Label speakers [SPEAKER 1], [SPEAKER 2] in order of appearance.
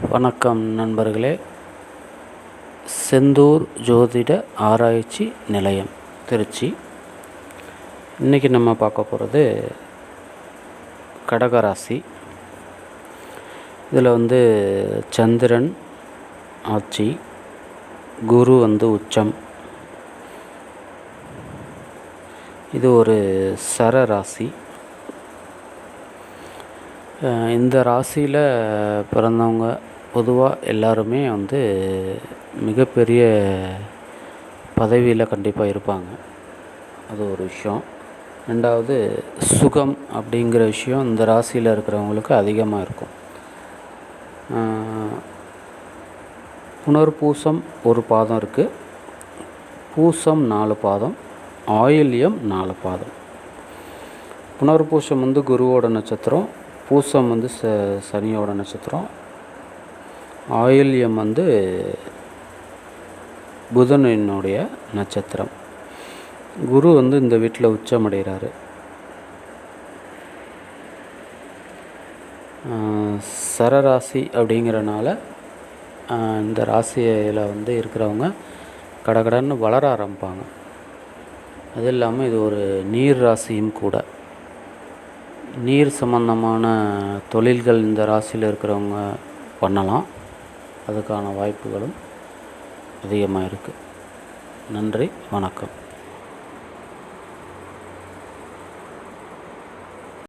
[SPEAKER 1] வணக்கம் நண்பர்களே. செந்தூர் ஜோதிட ஆராய்ச்சி நிலையம் திருச்சி. இன்றைக்கி நம்ம பார்க்க போகிறது கடகராசி. இதில் சந்திரன் ஆட்சி, குரு உச்சம். இது ஒரு சரராசி. இந்த ராசியில் பிறந்தவங்க பொதுவாக எல்லாருமே மிகப்பெரிய பதவியில் கண்டிப்பாக இருப்பாங்க. அது ஒரு விஷயம். ரெண்டாவது, சுகம் அப்படிங்கிற விஷயம் இந்த ராசியில் இருக்கிறவங்களுக்கு அதிகமாக இருக்கும். புனர்பூசம் ஒரு பாதம் இருக்குது, பூசம் 4 பாதம், ஆயில்யம் 4 பாதம். புனர்பூசம் குருவோட நட்சத்திரம், பூசம் சனியோட நட்சத்திரம், ஆயில்யம் புதனினுடைய நட்சத்திரம். குரு இந்த வீட்டில் உச்சமடைகிறாரு. சரராசி அப்படிங்கிறனால இந்த ராசியில் இருக்கிறவங்க கடகடன்னு வளர ஆரம்பிப்பாங்க. அது இல்லாமல் இது ஒரு நீர் ராசியும் கூட. நீர் சம்பந்தமான தொழில்கள் இந்த ராசியில் இருக்கிறவங்க பண்ணலாம். அதுக்கான வாய்ப்புகளும் அதிகமாக இருக்குது. நன்றி, வணக்கம்.